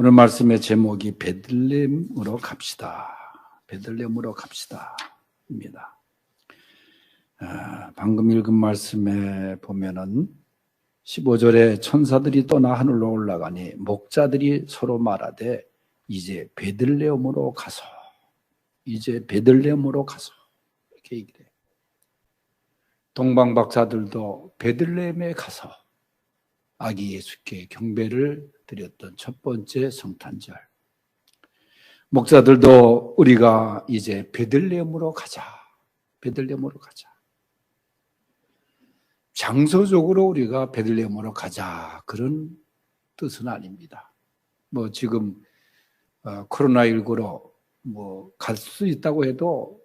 오늘 말씀의 제목이 베들레헴으로 갑시다. 베들레헴으로 갑시다. 입니다. 방금 읽은 말씀에 보면은 15절에 천사들이 떠나 하늘로 올라가니 목자들이 서로 말하되 이제 베들레헴으로 가서 이제 베들레헴으로 가서 이렇게 얘기를 해요. 동방박사들도 베들레헴에 가서 아기 예수께 경배를 드렸던 첫 번째 성탄절. 목자들도 우리가 이제 베들레헴으로 가자. 베들레헴으로 가자. 장소적으로 우리가 베들레헴으로 가자. 그런 뜻은 아닙니다. 지금 코로나19로 갈 수 있다고 해도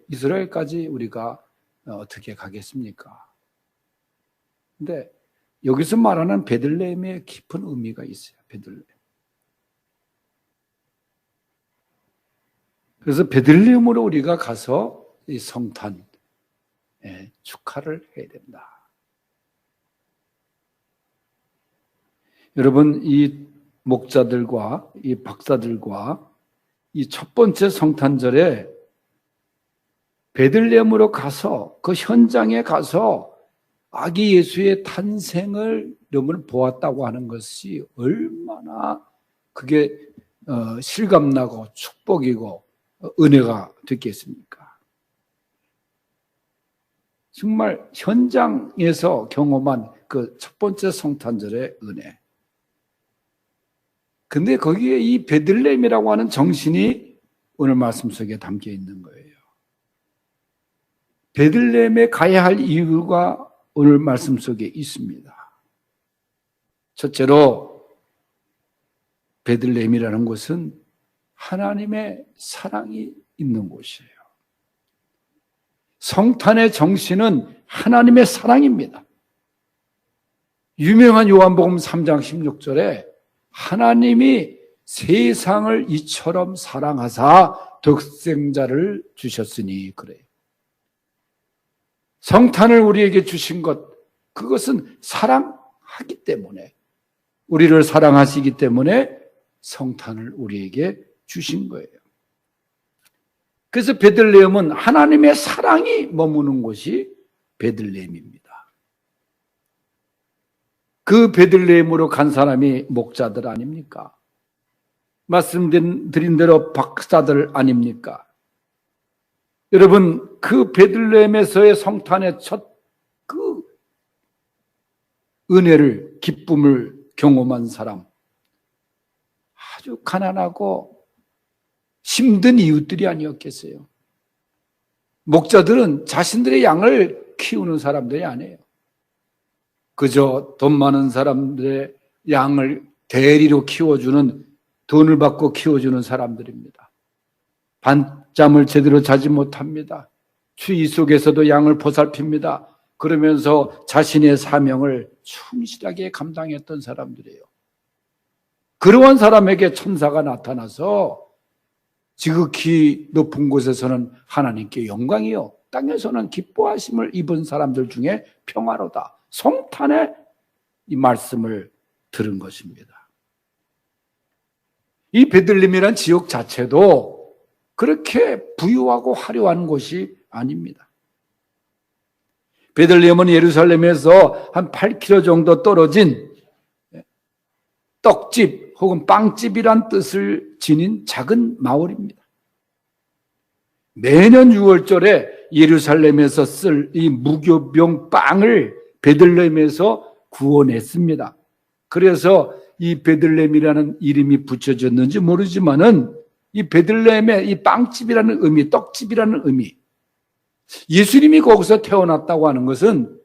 이스라엘까지 우리가 어떻게 가겠습니까? 근데 여기서 말하는 베들레헴에 깊은 의미가 있어요. 베들레헴. 그래서 베들레헴으로 우리가 가서 이 성탄 축하를 해야 된다. 여러분, 이 목자들과 이 박사들과 이 첫 번째 성탄절에 베들레헴으로 가서 그 현장에 가서 아기 예수의 탄생을 여러분 보았다고 하는 것이 얼마나 그게 실감나고 축복이고 은혜가 됐겠습니까? 정말 현장에서 경험한 그 첫 번째 성탄절의 은혜. 근데 거기에 이 베들레헴이라고 하는 정신이 오늘 말씀 속에 담겨 있는 거예요. 베들레헴에 가야 할 이유가 오늘 말씀 속에 있습니다. 첫째로 베들레헴이라는 곳은 하나님의 사랑이 있는 곳이에요. 성탄의 정신은 하나님의 사랑입니다. 유명한 요한복음 3장 16절에 하나님이 세상을 이처럼 사랑하사 독생자를 주셨으니 그래요. 성탄을 우리에게 주신 것, 그것은 사랑하기 때문에, 우리를 사랑하시기 때문에 성탄을 우리에게 주신 거예요. 그래서 베들레헴은 하나님의 사랑이 머무는 곳이 베들레헴입니다. 그 베들레헴으로 간 사람이 목자들 아닙니까? 말씀드린 대로 박사들 아닙니까? 여러분, 그 베들레헴에서의 성탄의 첫 그 은혜를, 기쁨을 경험한 사람, 아주 가난하고 힘든 이웃들이 아니었겠어요. 목자들은 자신들의 양을 키우는 사람들이 아니에요. 그저 돈 많은 사람들의 양을 대리로 키워주는, 돈을 받고 키워주는 사람들입니다. 밤잠을 제대로 자지 못합니다. 추위 속에서도 양을 보살핍니다. 그러면서 자신의 사명을 충실하게 감당했던 사람들이에요. 그러한 사람에게 천사가 나타나서 지극히 높은 곳에서는 하나님께 영광이요, 땅에서는 기뻐하심을 입은 사람들 중에 평화로다. 성탄의 이 말씀을 들은 것입니다. 이 베들레헴이라는 지역 자체도 그렇게 부유하고 화려한 곳이 아닙니다. 베들레헴은 예루살렘에서 한 8km 정도 떨어진 떡집 혹은 빵집이란 뜻을 지닌 작은 마을입니다. 매년 6월절에 예루살렘에서 쓸 이 무교병 빵을 베들레헴에서 구워냈습니다. 그래서 이 베들레헴이라는 이름이 붙여졌는지 모르지만은 이 베들레헴의 이 빵집이라는 의미, 떡집이라는 의미, 예수님이 거기서 태어났다고 하는 것은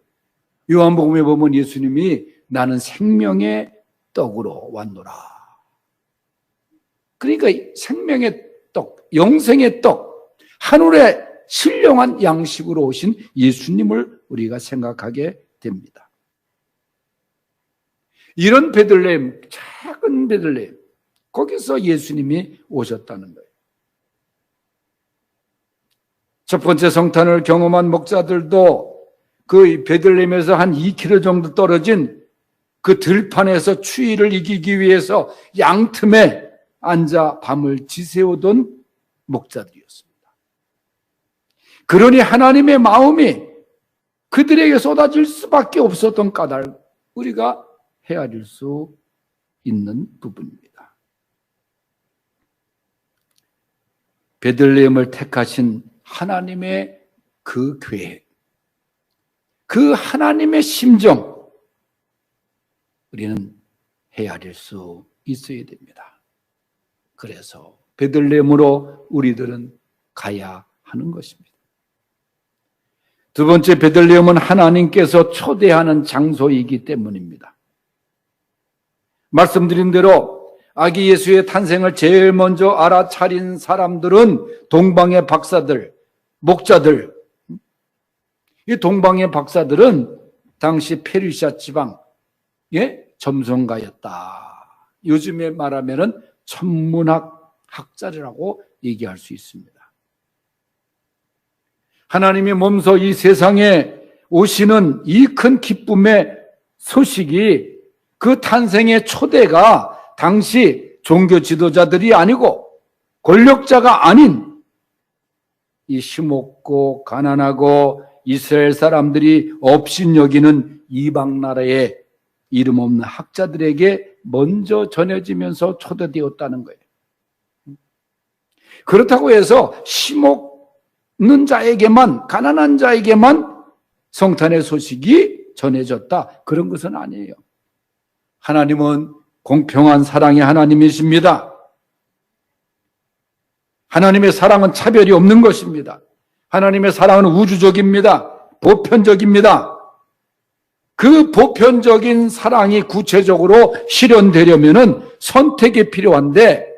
요한복음에 보면 예수님이 나는 생명의 떡으로 왔노라. 그러니까 생명의 떡, 영생의 떡, 하늘의 신령한 양식으로 오신 예수님을 우리가 생각하게 됩니다. 이런 베들레헴, 작은 베들레헴, 거기서 예수님이 오셨다는 거예요. 첫 번째 성탄을 경험한 목자들도 그 베들레헴에서 한 2km 정도 떨어진 그 들판에서 추위를 이기기 위해서 양틈에 앉아 밤을 지새우던 목자들이었습니다. 그러니 하나님의 마음이 그들에게 쏟아질 수밖에 없었던 까닭, 우리가 헤아릴 수 있는 부분입니다. 베들레헴을 택하신 하나님의 그 계획, 그 하나님의 심정, 우리는 헤아릴 수 있어야 됩니다. 그래서 베들레헴으로 우리들은 가야 하는 것입니다. 두 번째, 베들레헴은 하나님께서 초대하는 장소이기 때문입니다. 말씀드린 대로 아기 예수의 탄생을 제일 먼저 알아차린 사람들은 동방의 박사들, 목자들. 이 동방의 박사들은 당시 페르시아 지방의 점성가였다. 요즘에 말하면은 천문학 학자라고 얘기할 수 있습니다. 하나님이 몸소 이 세상에 오시는 이 큰 기쁨의 소식이, 그 탄생의 초대가 당시 종교 지도자들이 아니고 권력자가 아닌 이 힘없고 가난하고 이스라엘 사람들이 업신여기는 이방 나라의 이름 없는 학자들에게 먼저 전해지면서 초대되었다는 거예요. 그렇다고 해서 힘없는 자에게만, 가난한 자에게만 성탄의 소식이 전해졌다, 그런 것은 아니에요. 하나님은 공평한 사랑의 하나님이십니다. 하나님의 사랑은 차별이 없는 것입니다. 하나님의 사랑은 우주적입니다. 보편적입니다. 그 보편적인 사랑이 구체적으로 실현되려면 선택이 필요한데,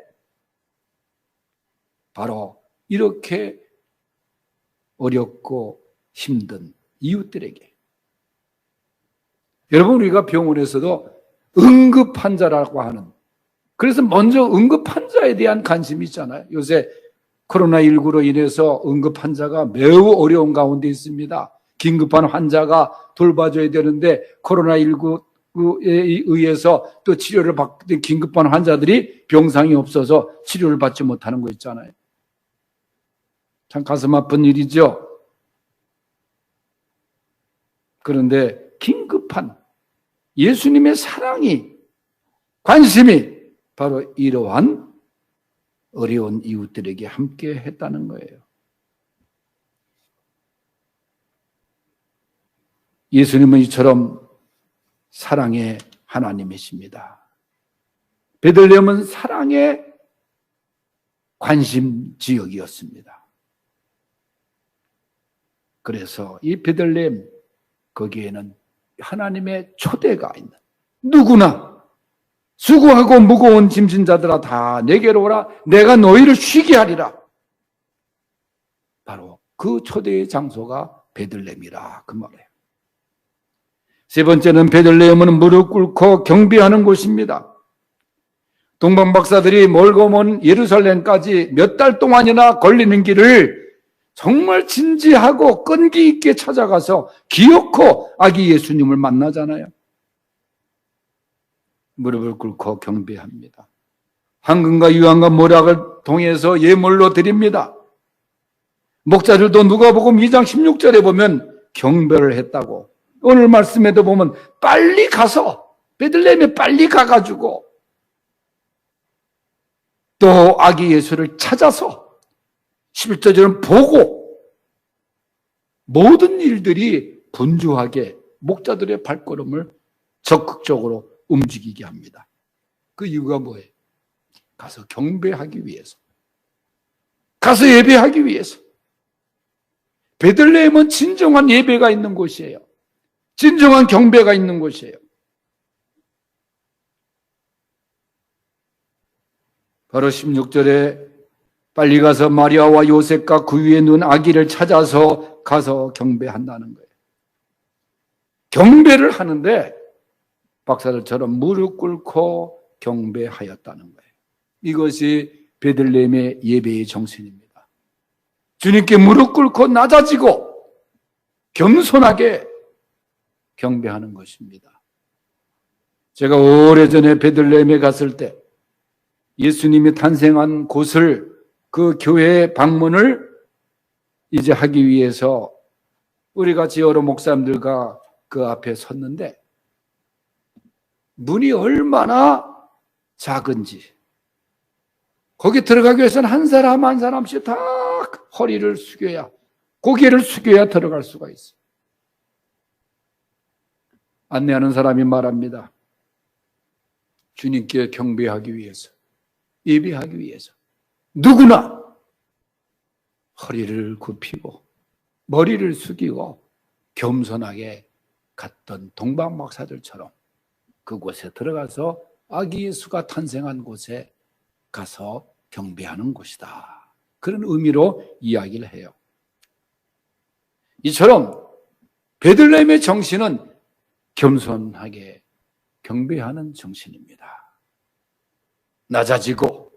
바로 이렇게 어렵고 힘든 이웃들에게, 여러분, 우리가 병원에서도 응급환자라고 하는, 그래서 먼저 응급환자에 대한 관심이 있잖아요. 요새 코로나19로 인해서 응급환자가 매우 어려운 가운데 있습니다. 긴급한 환자가 돌봐줘야 되는데 코로나19에 의해서 또 치료를 받는 긴급한 환자들이 병상이 없어서 치료를 받지 못하는 거 있잖아요. 참 가슴 아픈 일이죠. 그런데 긴급한 예수님의 사랑이, 관심이 바로 이러한 어려운 이웃들에게 함께 했다는 거예요. 예수님은 이처럼 사랑의 하나님이십니다. 베들레헴은 사랑의 관심 지역이었습니다. 그래서 이 베들레헴, 거기에는 하나님의 초대가 있는, 누구나 수고하고 무거운 짐진 자들아 다 내게로 오라, 내가 너희를 쉬게 하리라. 바로 그 초대의 장소가 베들레헴이라, 그 말이에요. 세 번째는 베들레헴은 무릎 꿇고 경배하는 곳입니다. 동방 박사들이 멀고 먼 예루살렘까지 몇 달 동안이나 걸리는 길을 정말 진지하고 끈기 있게 찾아가서 기어코 아기 예수님을 만나잖아요. 무릎을 꿇고 경배합니다. 황금과 유황과 모락을 통해서 예물로 드립니다. 목자들도 누가복음 2장 16절에 보면 경배를 했다고, 오늘 말씀에도 보면 빨리 가서, 베들레헴에 빨리 가가지고 또 아기 예수를 찾아서 11절은 보고, 모든 일들이 분주하게 목자들의 발걸음을 적극적으로 움직이게 합니다. 그 이유가 뭐예요? 가서 경배하기 위해서, 가서 예배하기 위해서. 베들레헴은 진정한 예배가 있는 곳이에요. 진정한 경배가 있는 곳이에요. 바로 16절에 빨리 가서 마리아와 요셉과 그 위에 누운 아기를 찾아서 가서 경배한다는 거예요. 경배를 하는데 박사들처럼 무릎 꿇고 경배하였다는 거예요. 이것이 베들레헴의 예배의 정신입니다. 주님께 무릎 꿇고 낮아지고 겸손하게 경배하는 것입니다. 제가 오래전에 베들레헴에 갔을 때 예수님이 탄생한 곳을 그 교회 방문을 이제 하기 위해서 우리 같이 여러 목사님들과 그 앞에 섰는데 문이 얼마나 작은지 거기 들어가기 위해서는 한 사람 한 사람씩 다 허리를 숙여야 고개를 숙여야 들어갈 수가 있어요. 안내하는 사람이 말합니다. 주님께 경배하기 위해서 예배하기 위해서 누구나 허리를 굽히고 머리를 숙이고 겸손하게 갔던 동방박사들처럼 그곳에 들어가서 아기 예수가 탄생한 곳에 가서 경배하는 곳이다. 그런 의미로 이야기를 해요. 이처럼 베들레헴의 정신은 겸손하게 경배하는 정신입니다. 낮아지고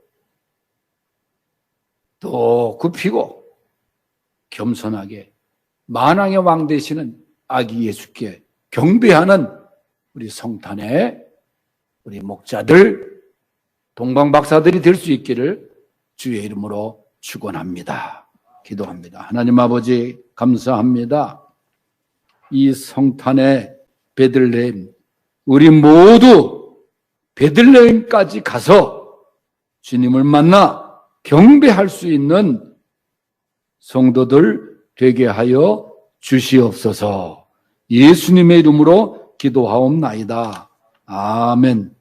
또 굽히고 겸손하게 만왕의 왕 되시는 아기 예수께 경배하는 우리 성탄의 우리 목자들, 동방박사들이 될 수 있기를 주의 이름으로 축원합니다. 기도합니다. 하나님 아버지 감사합니다. 이 성탄의 베들레헴, 우리 모두 베들레헴까지 가서 주님을 만나 경배할 수 있는 성도들 되게 하여 주시옵소서. 예수님의 이름으로 기도하옵나이다. 아멘.